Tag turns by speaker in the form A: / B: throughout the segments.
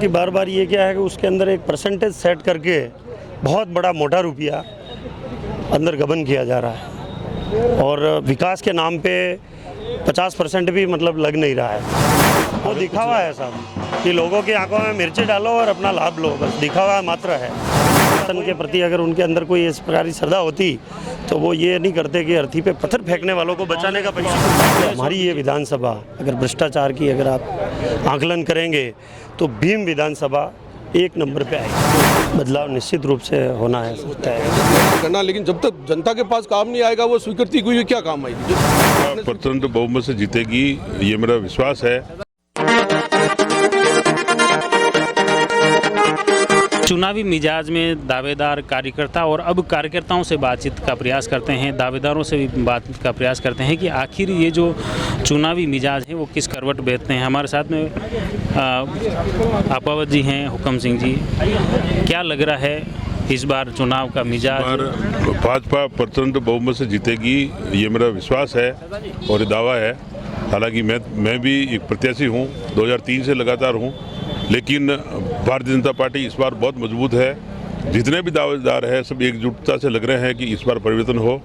A: कि बार बार ये क्या है कि उसके अंदर एक परसेंटेज सेट करके बहुत बड़ा मोटा रुपया अंदर गबन किया जा रहा है और विकास के नाम पे 50% भी मतलब लग नहीं रहा है। वो दिखावा है साहब कि लोगों की आंखों में मिर्ची डालो और अपना लाभ लो, बस दिखावा मात्र है। वतन के प्रति अगर उनके अंदर कोई इस प्रकार की श्रद्धा होती तो वो ये नहीं करते कि अर्थी पे पत्थर फेंकने वालों को बचाने का प्रयास। हमारी ये विधानसभा अगर भ्रष्टाचार की अगर आप आकलन करेंगे तो भीम विधानसभा एक नंबर पे आएगी। बदलाव निश्चित रूप से होना है, सकता है
B: करना, लेकिन जब तक जनता के पास काम नहीं आएगा वो स्वीकृति हुई क्या काम आएगी।
C: प्रचंड बहुमत से जीतेगी, ये मेरा विश्वास है।
D: चुनावी मिजाज में दावेदार कार्यकर्ता और अब कार्यकर्ताओं से बातचीत का प्रयास करते हैं, दावेदारों से भी बातचीत का प्रयास करते हैं कि आखिर ये जो चुनावी मिजाज है वो किस करवट बेचते हैं। हमारे साथ में आपावत जी हैं, हुक्म सिंह जी, क्या लग रहा है इस बार चुनाव का मिजाज?
C: भाजपा प्रचंड बहुमत से जीतेगी, ये मेरा विश्वास है और ये दावा है। हालांकि मैं भी एक प्रत्याशी हूँ, 2003 से लगातार हूँ, लेकिन भारतीय जनता पार्टी इस बार बहुत मजबूत है। जितने भी दावेदार हैं सब एकजुटता से लग रहे हैं कि इस बार परिवर्तन हो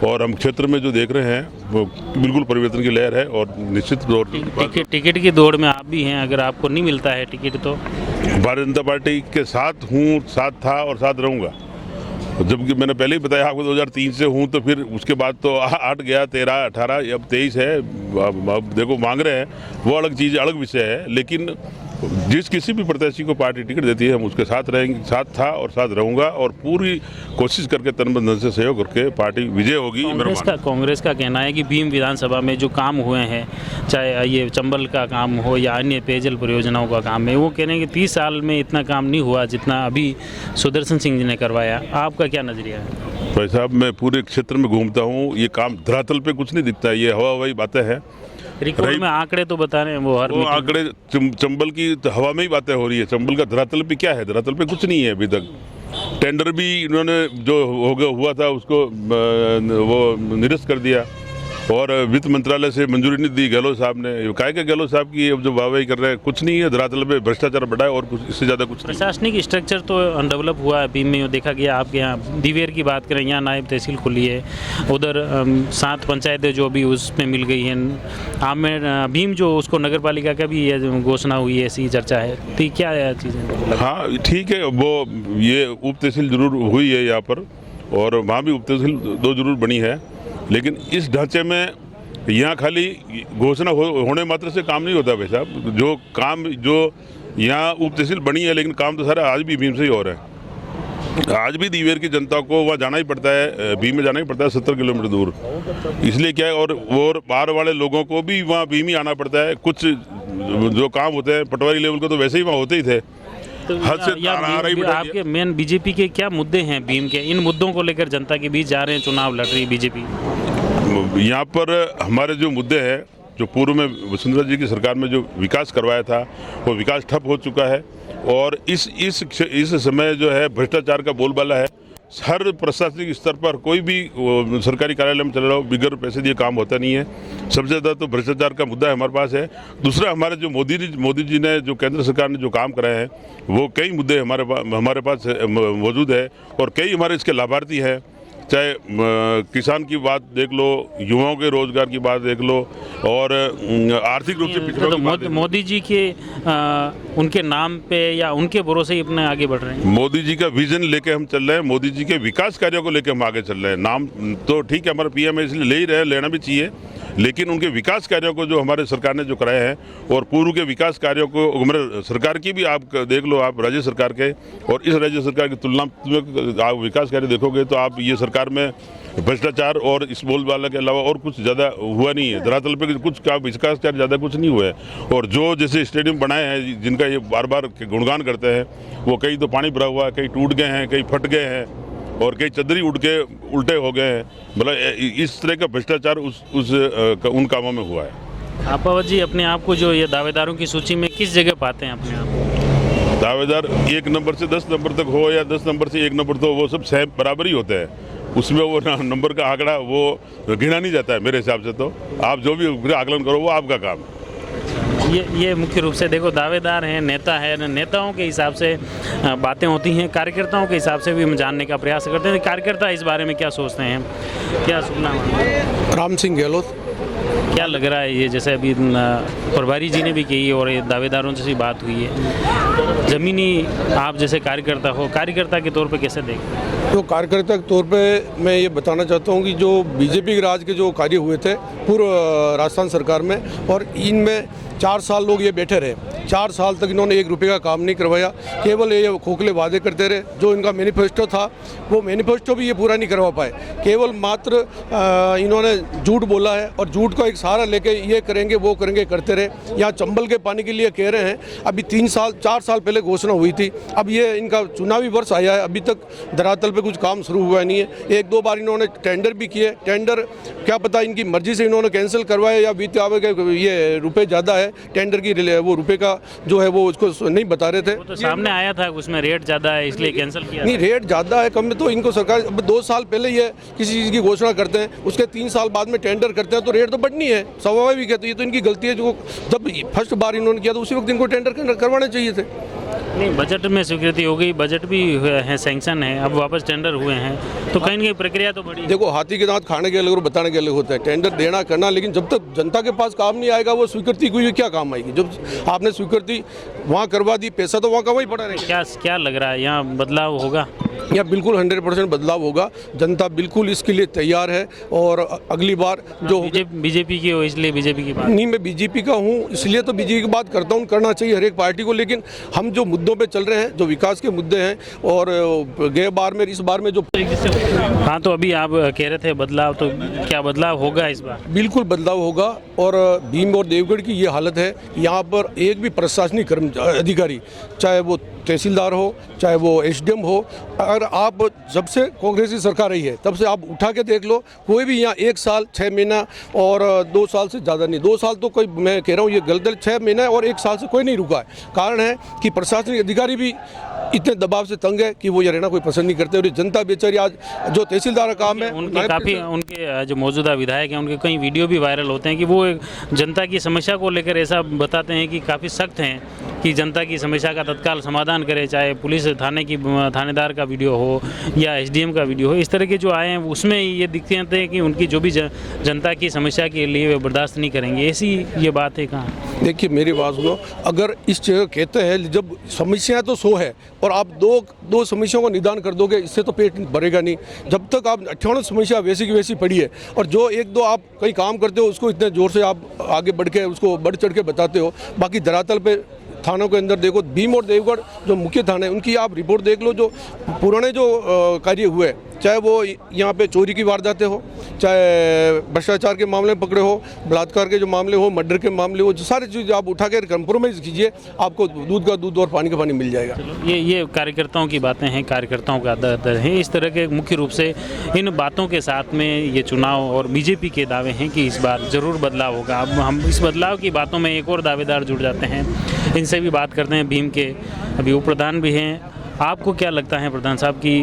C: और हम क्षेत्र में जो देख रहे हैं वो बिल्कुल परिवर्तन की लहर है और निश्चित तौर पर
D: टिकट की दौड़ में आप भी हैं। अगर आपको नहीं मिलता है टिकट तो
C: भारतीय जनता पार्टी के साथ हूँ, साथ था और साथ रहूँगा। जबकि मैंने पहले ही बताया आपको 2003 से हूँ, तो फिर उसके बाद तो 8 गया, 13, 18, अब 23 है। अब देखो मांग रहे हैं, वो अलग चीज़, अलग विषय है। लेकिन जिस किसी भी प्रत्याशी को पार्टी टिकट देती है हम उसके साथ रहेंगे, साथ था और साथ रहूंगा और पूरी कोशिश करके तन मन धन से सहयोग करके पार्टी विजय होगी।
D: कांग्रेस का कहना है कि भीम विधानसभा में जो काम हुए हैं, चाहे ये चंबल का काम हो या अन्य पेयजल परियोजनाओं का काम है, वो कह रहे हैं कि 30 साल में इतना काम नहीं हुआ जितना अभी सुदर्शन सिंह जी ने करवाया। आपका क्या नजरिया है?
C: भाई साहब, मैं पूरे क्षेत्र में घूमता हूँ, ये काम धरातल पे कुछ नहीं दिखता, ये हवा हवाई बातें हैं।
D: रिकॉर्ड में आंकड़े तो बता रहे हैं वो
C: आंकड़े चंबल की तो हवा में ही बातें हो रही है। चंबल का धरातल पे क्या है? धरातल पे कुछ नहीं है अभी तक। टेंडर भी इन्होंने जो हुआ था उसको वो निरस्त कर दिया और वित्त मंत्रालय से मंजूरी नहीं दी गहलोत साहब ने। काय के गहलोत साहब की अब जो वाहवाही कर रहे हैं, कुछ नहीं है। धरातल पे भ्रष्टाचार बढ़ा है और कुछ इससे ज़्यादा कुछ।
D: प्रशासनिक स्ट्रक्चर तो अनडेवलप हुआ है भीम में, देखा गया। आपके यहाँ दिवेर की बात करें, यहाँ नायब तहसील खुली है, उधर 7 पंचायतें जो भी उसमें मिल गई हैं। आमेर भीम जो उसको नगर पालिका का भी घोषणा हुई है, ऐसी चर्चा है। तो क्या चीज़ें?
C: हाँ ठीक है, वो ये उप तहसील जरूर हुई है यहाँ पर और वहाँ भी उप तहसील 2 जरूर बनी है। लेकिन इस ढांचे में यहाँ खाली घोषणा होने मात्र से काम नहीं होता भाई साहब। जो काम जो यहाँ उप तहसील बनी है, लेकिन काम तो सारा आज भी भीम से ही हो रहा है। आज भी दीवेर की जनता को वहाँ जाना ही पड़ता है, भीम में जाना ही पड़ता है 70 किलोमीटर दूर। इसलिए क्या है, और बाहर वाले लोगों को भी वहाँ भीम ही आना पड़ता है। कुछ जो काम होते हैं पटवारी लेवल को तो वैसे ही वहाँ होते ही थे।
D: तो आपके मेन बीजेपी के क्या मुद्दे हैं भीम के? इन मुद्दों को लेकर जनता के बीच जा रहे हैं, चुनाव लड़ रही बीजेपी।
C: यहाँ पर हमारे जो मुद्दे हैं, जो पूर्व में वसुंधरा जी की सरकार में जो विकास करवाया था वो विकास ठप हो चुका है और इस समय जो है भ्रष्टाचार का बोलबाला है। हर प्रशासनिक स्तर पर कोई भी सरकारी कार्यालय में चल रहा हो, बिगर पैसे दिए काम होता नहीं है। सबसे ज़्यादा तो भ्रष्टाचार का मुद्दा हमारे पास है। दूसरा, हमारे जो मोदी जी ने जो केंद्र सरकार ने जो काम कराए हैं वो कई मुद्दे हमारे पास मौजूद है और कई हमारे इसके लाभार्थी हैं। चाहे किसान की बात देख लो, युवाओं के रोजगार की बात देख लो और आर्थिक रूप से पिछड़े।
D: मोदी जी के उनके नाम पे या उनके भरोसे ही अपने आगे बढ़ रहे हैं।
C: मोदी जी का विजन लेके हम चल रहे हैं, मोदी जी के विकास कार्यों को लेके हम आगे चल रहे हैं। नाम तो ठीक है, हमारा पीएम है इसलिए ले ही रहे हैं, लेना भी चाहिए, लेकिन उनके विकास कार्यों को जो हमारे सरकार ने जो कराए हैं और पूर्व के विकास कार्यों को हमारे सरकार की भी आप देख लो, आप राज्य सरकार के और इस राज्य सरकार की तुलना में आप विकास कार्य देखोगे तो आप ये सरकार में भ्रष्टाचार और इस बोलबाला के अलावा और कुछ ज़्यादा हुआ नहीं है। धरातल पे कुछ का विकास कार्य ज़्यादा कुछ नहीं हुआ है। और जो जैसे स्टेडियम बनाए हैं जिनका ये बार बार गुणगान करते हैं, वो कई तो पानी भरा हुआ है, कई टूट गए हैं, कई फट गए हैं और कई चदरी उड़ के उल्टे हो गए हैं। मतलब इस तरह का भ्रष्टाचार उन कामों में हुआ है।
D: आपावत जी, अपने आप को जो ये दावेदारों की सूची में किस जगह पाते हैं अपने आप?
C: दावेदार 1 नंबर से 10 नंबर तक हो या 10 नंबर से 1 नंबर, तो वो सब सेम बराबर ही होते हैं। उसमें वो नंबर का आंकड़ा वो गिना नहीं जाता है मेरे हिसाब से। तो आप जो भी आकलन करो वो आपका काम है।
D: ये मुख्य रूप से देखो दावेदार हैं, नेता है, नेताओं के हिसाब से बातें होती हैं, कार्यकर्ताओं के हिसाब से भी हम जानने का प्रयास करते हैं कार्यकर्ता इस बारे में क्या सोचते हैं, क्या सुनना।
B: राम सिंह गहलोत।
D: क्या लग रहा है ये, जैसे अभी प्रभारी जी ने भी कही और ये दावेदारों से बात हुई है, ज़मीनी आप जैसे कार्यकर्ता हो, कार्यकर्ता के तौर पे कैसे देखते हैं?
B: तो कार्यकर्ता के तौर पे मैं ये बताना चाहता हूँ कि जो बीजेपी के राज के जो कार्य हुए थे पूर्व राजस्थान सरकार में, और इनमें 4 साल लोग ये बैठे रहे, 4 साल तक इन्होंने 1 रुपये का काम नहीं करवाया, केवल ये खोखले वादे करते रहे। जो इनका मैनिफेस्टो था वो मैनिफेस्टो भी ये पूरा नहीं करवा पाए, केवल मात्र इन्होंने झूठ बोला है और झूठ का एक सहारा लेके ये करेंगे वो करेंगे करते रहे। यहाँ चंबल के पानी के लिए कह रहे हैं, अभी 4 साल पहले घोषणा हुई थी, अब ये इनका चुनावी वर्ष आया है, अभी तक धरातल पे कुछ काम शुरू हुआ नहीं है। 1-2 बार इन्होंने टेंडर भी किए, टेंडर क्या पता इनकी मर्जी से इन्होंने कैंसिल करवाया या बीते आवे के ये रुपये ज़्यादा है टेंडर की, वो रुपये का जो है वो उसको नहीं बता रहे थे।
D: वो तो सामने आया था उसमें रेट ज़्यादा है इसलिए कैंसिल किया।
B: नहीं, रेट ज़्यादा है कम में तो इनको सरकार 2 साल पहले ये किसी चीज़ की घोषणा करते हैं, उसके 3 साल बाद में टेंडर करते हैं तो रेट तो बढ़नी है, स्वाभाविक है। तो ये तो इनकी गलती है, जो जब फर्स्ट बार इन्होंने किया तो उसी वक्त इनको टेंडर करवाने चाहिए थे।
D: नहीं, बजट में स्वीकृति हो गई, बजट भी है, सैंक्शन है, अब वापस टेंडर हुए हैं तो कहीं ना कहीं प्रक्रिया तो बड़ी।
B: देखो, हाथी के दांत खाने के अलग और बताने के अलग होता है, टेंडर देना करना, लेकिन जब तक जनता के पास काम नहीं आएगा वो स्वीकृति कोई क्या काम आएगी। जब आपने स्वीकृति वहाँ करवा दी, पैसा तो वहाँ का वही पड़ा रहेगा।
D: क्या लग रहा है यहाँ बदलाव होगा?
B: या बिल्कुल 100% बदलाव होगा, जनता बिल्कुल इसके लिए तैयार है। और अगली बार जो
D: बीजेपी की हो इसलिए बीजेपी की बात
B: नहीं, मैं बीजेपी का हूँ इसलिए तो बीजेपी की बात करता हूँ, करना चाहिए हर एक पार्टी को, लेकिन हम जो मुद्दों पे चल रहे हैं, जो विकास के मुद्दे हैं, और गए बार में इस बार में जो।
D: हाँ, तो अभी आप कह रहे थे बदलाव, तो क्या बदलाव होगा इस बार?
B: बिल्कुल बदलाव होगा। और भीम और देवगढ़ की ये हालत है, यहाँ पर एक भी प्रशासनिक अधिकारी, चाहे वो तहसीलदार हो चाहे वो एसडीएम हो, अगर आप जब से कांग्रेस की सरकार रही है तब से आप उठा के देख लो, कोई भी यहाँ 1 साल 6 महीना और 2 साल से ज़्यादा नहीं, 2 साल तो कोई, मैं कह रहा हूँ ये गलत है, 6 महीना और 1 साल से कोई नहीं रुका है। कारण है कि प्रशासनिक अधिकारी भी इतने दबाव से तंग है कि वो ये रहना कोई पसंद नहीं करते। और जनता बेचारी आज जो तहसीलदार का काम है,
D: उनके जो मौजूदा विधायक हैं उनके कई वीडियो भी वायरल होते हैं कि वो जनता की समस्या को लेकर ऐसा बताते हैं कि काफ़ी सख्त हैं कि जनता की समस्या का तत्काल समाधान करे, चाहे पुलिस थानेदार का वीडियो हो या एसडीएम का वीडियो हो, इस तरह के जो आए हैं उसमें ये दिखते हैं कि उनकी जो भी जनता की समस्या के लिए वे बर्दाश्त नहीं करेंगे, ऐसी ये बात है कहाँ?
B: देखिए मेरी बात सुनो, अगर इस जगह कहते हैं जब समस्याएं तो 100 है और आप दो समस्याओं का निदान कर दोगे, इससे तो पेट भरेगा नहीं। जब तक आप 98 समस्या वैसी की वैसी पड़ी है और जो 1-2 आप कहीं काम करते हो उसको इतने ज़ोर से आप आगे बढ़ के उसको बढ़ चढ़ के बताते हो, बाकी धरातल पे थानों के अंदर देखो, भीम और देवगढ़ जो मुख्य थाने उनकी आप रिपोर्ट देख लो, जो पुराने जो कार्य हुए, चाहे वो यहाँ पे चोरी की वारदातें हो, चाहे भ्रष्टाचार के मामले पकड़े हो, बलात्कार के जो मामले हो, मर्डर के मामले हो, जो सारी चीज़ आप उठा कर कंप्रोमाइज़ कीजिए, आपको दूध का दूध और पानी का पानी मिल जाएगा।
D: ये कार्यकर्ताओं की बातें हैं, कार्यकर्ताओं का दर है, इस तरह के मुख्य रूप से इन बातों के साथ में ये चुनाव और बीजेपी के दावे हैं कि इस बार ज़रूर बदलाव होगा। अब हम इस बदलाव की बातों में एक और दावेदार जुड़ जाते हैं, इनसे भी बात करते हैं। भीम के अभी उप प्रधान भी हैं, आपको क्या लगता है प्रधान साहब की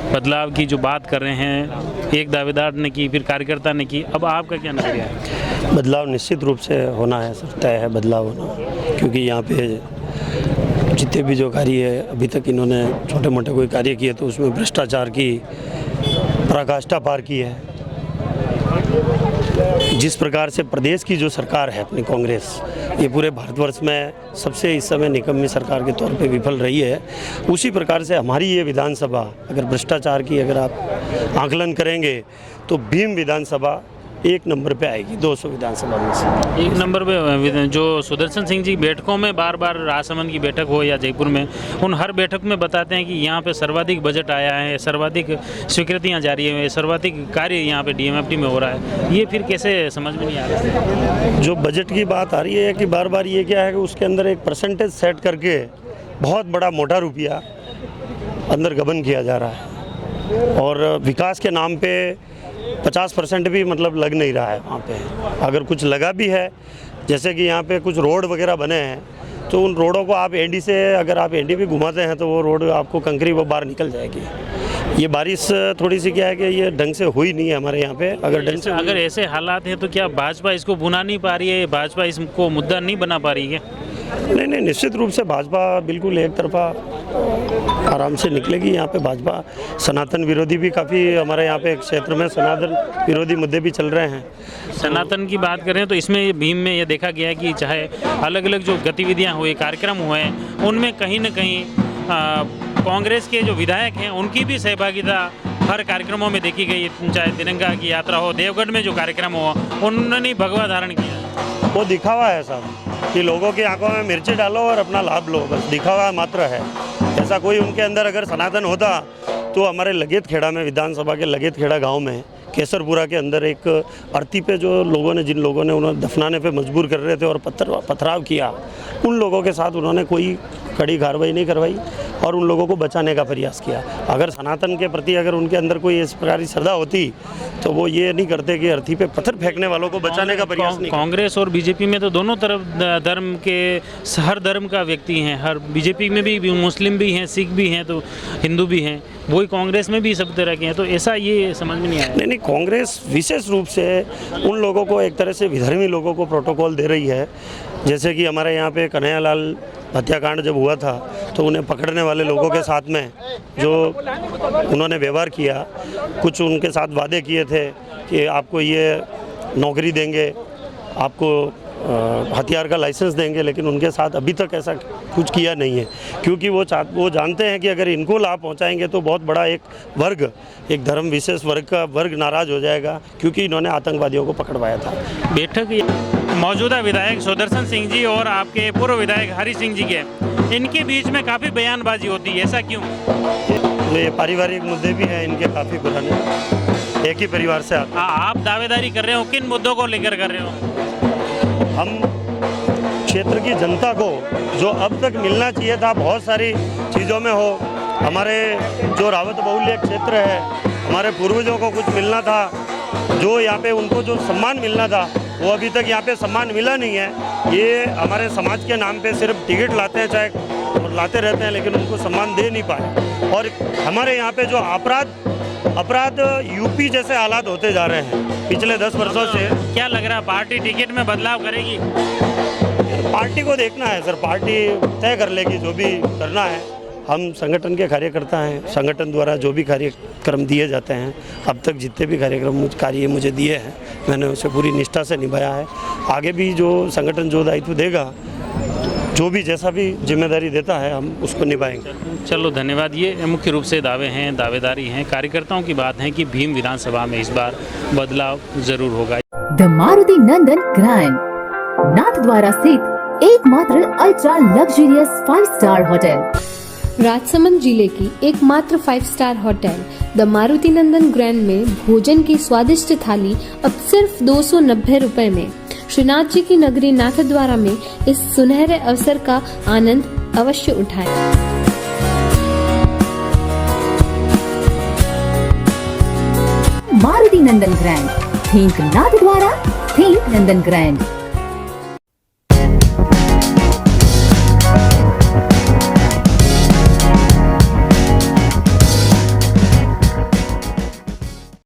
D: बदलाव की जो बात कर रहे हैं, एक दावेदार ने की, फिर कार्यकर्ता ने की, अब आपका क्या नजरिया है?
A: बदलाव निश्चित रूप से होना है, सर तय है बदलाव होना, क्योंकि यहाँ पे जितने भी जो कार्य है अभी तक इन्होंने छोटे मोटे कोई कार्य किए तो उसमें भ्रष्टाचार की पराकाष्ठा पार की है। जिस प्रकार से प्रदेश की जो सरकार है अपनी कांग्रेस, ये पूरे भारतवर्ष में सबसे इस समय निकम्मी सरकार के तौर पे विफल रही है, उसी प्रकार से हमारी ये विधानसभा अगर भ्रष्टाचार की अगर आप आकलन करेंगे तो भीम विधानसभा 1 नंबर पे आएगी 200 विधानसभा में से
D: 1 नंबर पे। जो सुदर्शन सिंह जी बैठकों में बार बार राजसमंद की बैठक हो या जयपुर में, उन हर बैठक में बताते हैं कि यहाँ पे सर्वाधिक बजट आया है, सर्वाधिक स्वीकृतियाँ जारी हैं, सर्वाधिक कार्य यहाँ पे डीएमएफटी में हो रहा है, ये फिर कैसे समझ में नहीं आ रहा है?
A: जो बजट की बात आ रही है कि बार बार ये क्या है कि उसके अंदर एक परसेंटेज सेट करके बहुत बड़ा मोटा रुपया अंदर गबन किया जा रहा है और विकास के नाम पे 50% भी मतलब लग नहीं रहा है वहाँ पे। अगर कुछ लगा भी है, जैसे कि यहाँ पे कुछ रोड वगैरह बने हैं, तो उन रोडों को आप एंडी से अगर आप एंडी भी घुमाते हैं तो वो रोड आपको कंकरी वो बाहर निकल जाएगी। ये बारिश थोड़ी सी क्या है कि ये ढंग से हुई नहीं है हमारे यहाँ पे। अगर ढंग से
D: अगर ऐसे हालात हैं तो क्या भाजपा इसको भुना नहीं पा रही है, भाजपा इसको मुद्दा नहीं बना पा रही है?
A: नहीं, निश्चित रूप से भाजपा बिल्कुल एक तरफा आराम से निकलेगी। यहाँ पे भाजपा सनातन विरोधी भी काफ़ी हमारे यहाँ पे क्षेत्र में सनातन विरोधी मुद्दे भी चल रहे हैं।
D: सनातन की बात करें तो इसमें भीम में ये देखा गया है कि चाहे अलग अलग जो गतिविधियाँ हुई, कार्यक्रम हुए, उनमें कहीं न कहीं कांग्रेस के जो विधायक हैं उनकी भी सहभागिता हर कार्यक्रमों में देखी गई। चाहे तिरंगा की यात्रा हो, देवगढ़ में जो कार्यक्रम हो, उन्होंने भगवा धारण किया।
A: वो दिखावा है साहब कि लोगों की आंखों में मिर्ची डालो और अपना लाभ लो, बस दिखावा मात्र है। ऐसा कोई उनके अंदर अगर सनातन होता तो हमारे लगेत खेड़ा में, विधानसभा के लगेत खेड़ा गाँव में केसरपुरा के अंदर एक अर्थी पे जो लोगों ने, जिन लोगों ने उन्हें दफनाने पे मजबूर कर रहे थे और पथराव किया, उन लोगों के साथ उन्होंने कोई कड़ी कार्रवाई नहीं करवाई और उन लोगों को बचाने का प्रयास किया। अगर सनातन के प्रति अगर उनके अंदर कोई इस प्रकार की श्रद्धा होती तो वो ये नहीं करते कि अर्थी पे पत्थर फेंकने वालों को बचाने का प्रयास नहीं।
D: कांग्रेस और बीजेपी में तो दोनों तरफ धर्म के, हर धर्म का व्यक्ति हैं। हर बीजेपी में भी मुस्लिम भी हैं, सिख भी हैं, तो हिंदू भी हैं, वही कांग्रेस में भी सब तरह के हैं। तो ऐसा ये समझ में नहीं आया।
A: नहीं, कांग्रेस विशेष रूप से उन लोगों को, एक तरह से विधर्मी लोगों को प्रोटोकॉल दे रही है। जैसे कि हमारे यहाँ पे कन्हैयालाल हत्याकांड जब हुआ था तो उन्हें पकड़ने वाले लोगों के साथ में जो उन्होंने व्यवहार किया, कुछ उनके साथ वादे किए थे कि आपको ये नौकरी देंगे, आपको हथियार का लाइसेंस देंगे, लेकिन उनके साथ अभी तक ऐसा कुछ किया नहीं है, क्योंकि वो जानते हैं कि अगर इनको लाभ पहुंचाएंगे तो बहुत बड़ा एक वर्ग, एक धर्म विशेष वर्ग का वर्ग नाराज हो जाएगा, क्योंकि इन्होंने आतंकवादियों को पकड़वाया था।
D: बैठक मौजूदा विधायक सुदर्शन सिंह जी और आपके पूर्व विधायक हरि सिंह जी के, इनके बीच में काफ़ी बयानबाजी होती है, ऐसा क्यों?
A: ये पारिवारिक मुद्दे भी हैं इनके काफ़ी पुराने, एक ही परिवार से आते।
D: आप दावेदारी कर रहे हो, किन मुद्दों को लेकर कर रहे हो?
A: हम क्षेत्र की जनता को जो अब तक मिलना चाहिए था बहुत सारी चीज़ों में हो, हमारे जो रावत बहुल्य क्षेत्र है, हमारे पूर्वजों को कुछ मिलना था, जो यहाँ पे उनको जो सम्मान मिलना था वो अभी तक यहाँ पे सम्मान मिला नहीं है। ये हमारे समाज के नाम पे सिर्फ टिकट लाते हैं, चाहे लाते रहते हैं, लेकिन उनको सम्मान दे नहीं पाए। और हमारे यहाँ पे जो अपराध यूपी जैसे हालात होते जा रहे हैं पिछले 10 वर्षों से।
D: क्या लग रहा है पार्टी टिकट में बदलाव करेगी?
A: पार्टी को देखना है सर, पार्टी तय कर लेगी जो भी करना है। हम संगठन के कार्यकर्ता हैं, संगठन द्वारा जो भी कार्यक्रम दिए जाते हैं, अब तक जितने भी कार्य मुझे दिए हैं मैंने उसे पूरी निष्ठा से निभाया है। आगे भी जो संगठन जो दायित्व देगा, जो भी जैसा भी जिम्मेदारी देता है, हम उसको निभाएंगे।
D: चलो धन्यवाद। ये मुख्य रूप से दावे हैं, दावेदारी हैं, कार्यकर्ताओं की बात है कि भीम विधानसभा में इस बार बदलाव जरूर होगा।
E: The Maruti Nandan grand, Nathdwara स्थित एकमात्र ultra luxurious 5 star hotel,
F: Rajsamand जिले की एकमात्र 5 star hotel the Maruti Nandan grand में भोजन की स्वादिष्ट थाली अब सिर्फ 290 रुपए में। श्रीनाथ जी की नगरी नाथद्वारा में इस सुनहरे अवसर का आनंद अवश्य उठाएं।
E: मारुति नंदन ग्रैंड, थिंक नाथद्वारा, थिंक नंदन ग्रैंड।